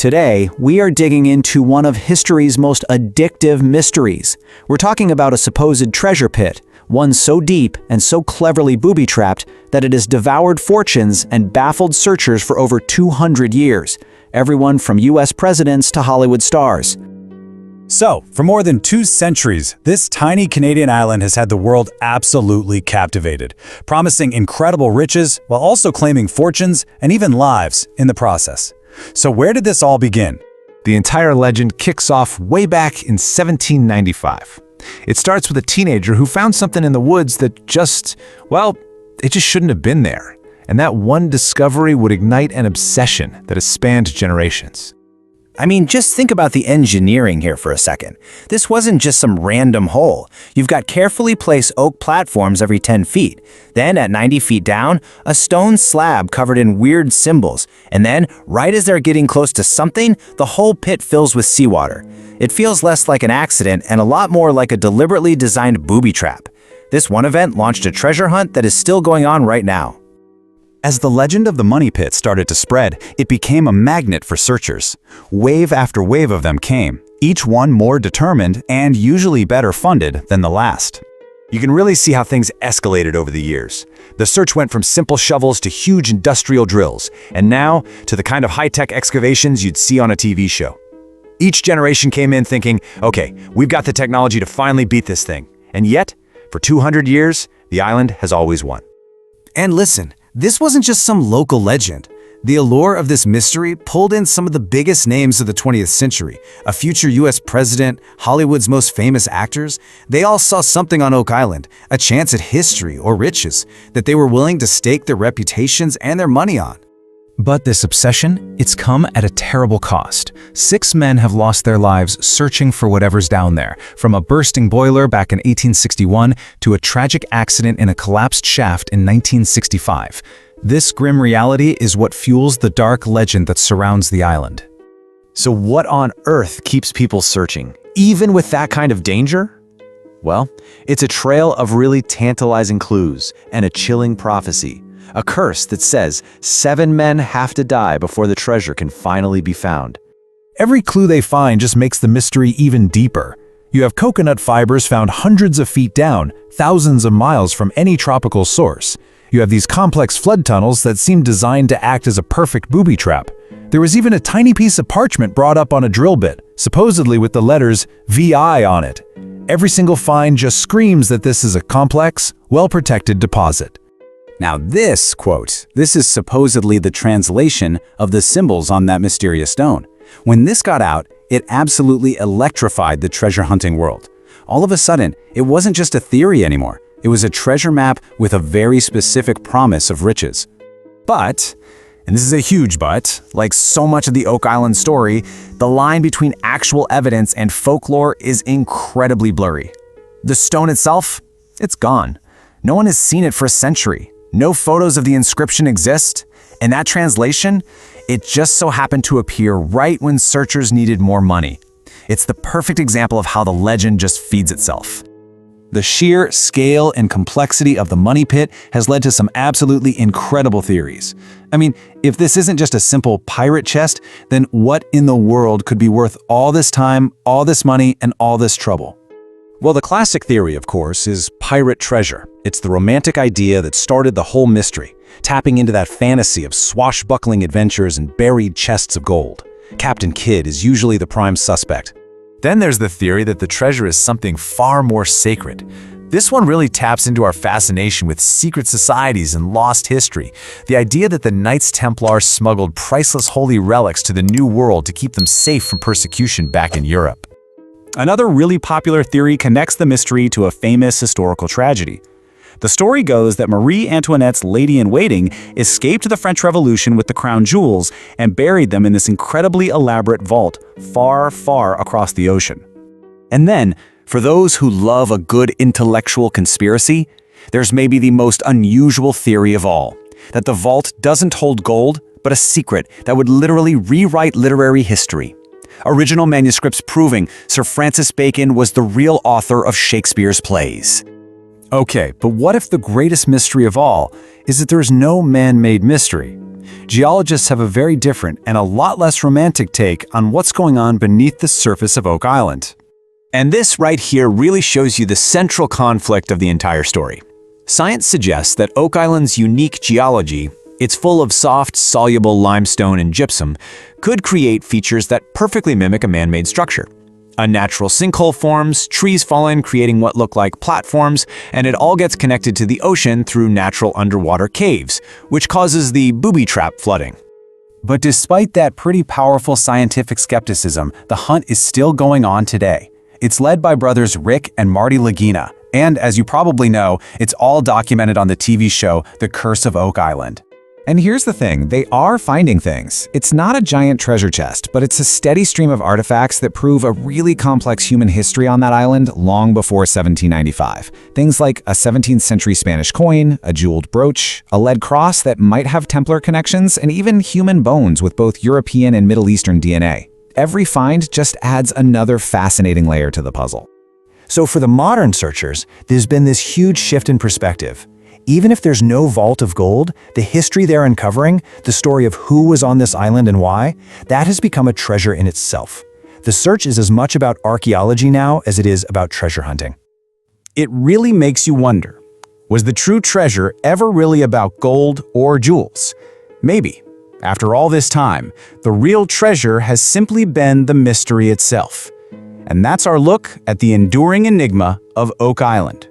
Today, we are digging into one of history's most addictive mysteries. We're talking about a supposed treasure pit, one so deep and so cleverly booby-trapped that it has devoured fortunes and baffled searchers for over 200 years, everyone from US presidents to Hollywood stars. So, for more than 2 centuries, this tiny Canadian island has had the world absolutely captivated, promising incredible riches while also claiming fortunes and even lives in the process. So where did this all begin? The entire legend kicks off way back in 1795. It starts with a teenager who found something in the woods that it just shouldn't have been there. And that one discovery would ignite an obsession that has spanned generations. I mean, just think about the engineering here for a second. This wasn't just some random hole. You've got carefully placed oak platforms every 10 feet. Then, at 90 feet down, a stone slab covered in weird symbols. And then, right as they're getting close to something, the whole pit fills with seawater. It feels less like an accident and a lot more like a deliberately designed booby trap. This one event launched a treasure hunt that is still going on right now. As the legend of the Money Pit started to spread, it became a magnet for searchers. Wave after wave of them came, each one more determined and usually better funded than the last. You can really see how things escalated over the years. The search went from simple shovels to huge industrial drills, and now to the kind of high-tech excavations you'd see on a TV show. Each generation came in thinking, okay, we've got the technology to finally beat this thing. And yet, for 200 years, the island has always won. And listen, this wasn't just some local legend. The allure of this mystery pulled in some of the biggest names of the 20th century. A future US president, Hollywood's most famous actors, they all saw something on Oak Island, a chance at history or riches that they were willing to stake their reputations and their money on. But this obsession, it's come at a terrible cost. 6 men have lost their lives searching for whatever's down there, from a bursting boiler back in 1861 to a tragic accident in a collapsed shaft in 1965. This grim reality is what fuels the dark legend that surrounds the island. So what on earth keeps people searching, even with that kind of danger? Well, it's a trail of really tantalizing clues and a chilling prophecy. A curse that says 7 men have to die before the treasure can finally be found. Every clue they find just makes the mystery even deeper. You have coconut fibers found hundreds of feet down, thousands of miles from any tropical source. You have these complex flood tunnels that seem designed to act as a perfect booby trap. There was even a tiny piece of parchment brought up on a drill bit, supposedly with the letters VI on it. Every single find just screams that this is a complex, well-protected deposit. Now this, quote, this is supposedly the translation of the symbols on that mysterious stone. When this got out, it absolutely electrified the treasure hunting world. All of a sudden, it wasn't just a theory anymore. It was a treasure map with a very specific promise of riches. But, and this is a huge but, like so much of the Oak Island story, the line between actual evidence and folklore is incredibly blurry. The stone itself, it's gone. No one has seen it for a century. No photos of the inscription exist, and that translation, it just so happened to appear right when searchers needed more money. It's the perfect example of how the legend just feeds itself. The sheer scale and complexity of the Money Pit has led to some absolutely incredible theories. I mean, if this isn't just a simple pirate chest, then what in the world could be worth all this time, all this money, and all this trouble? Well, the classic theory, of course, is pirate treasure. It's the romantic idea that started the whole mystery, tapping into that fantasy of swashbuckling adventures and buried chests of gold. Captain Kidd is usually the prime suspect. Then there's the theory that the treasure is something far more sacred. This one really taps into our fascination with secret societies and lost history. The idea that the Knights Templar smuggled priceless holy relics to the New World to keep them safe from persecution back in Europe. Another really popular theory connects the mystery to a famous historical tragedy. The story goes that Marie Antoinette's lady-in-waiting escaped the French Revolution with the crown jewels and buried them in this incredibly elaborate vault far, far across the ocean. And then, for those who love a good intellectual conspiracy, there's maybe the most unusual theory of all, that the vault doesn't hold gold, but a secret that would literally rewrite literary history. Original manuscripts proving Sir Francis Bacon was the real author of Shakespeare's plays. Okay, but what if the greatest mystery of all is that there's no man-made mystery? Geologists have a very different and a lot less romantic take on what's going on beneath the surface of Oak Island. And this right here really shows you the central conflict of the entire story. Science suggests that Oak Island's unique geology, it's full of soft, soluble limestone and gypsum, could create features that perfectly mimic a man-made structure. A natural sinkhole forms, trees fall in creating what look like platforms, and it all gets connected to the ocean through natural underwater caves, which causes the booby trap flooding. But despite that pretty powerful scientific skepticism, the hunt is still going on today. It's led by brothers Rick and Marty Lagina, and as you probably know, it's all documented on the TV show The Curse of Oak Island. And here's the thing, they are finding things. It's not a giant treasure chest, but it's a steady stream of artifacts that prove a really complex human history on that island long before 1795. Things like a 17th century Spanish coin, a jeweled brooch, a lead cross that might have Templar connections, and even human bones with both European and Middle Eastern DNA. Every find just adds another fascinating layer to the puzzle. So for the modern searchers, there's been this huge shift in perspective. Even if there's no vault of gold, the history they're uncovering, the story of who was on this island and why, that has become a treasure in itself. The search is as much about archaeology now as it is about treasure hunting. It really makes you wonder, was the true treasure ever really about gold or jewels? Maybe. After all this time, the real treasure has simply been the mystery itself. And that's our look at the enduring enigma of Oak Island.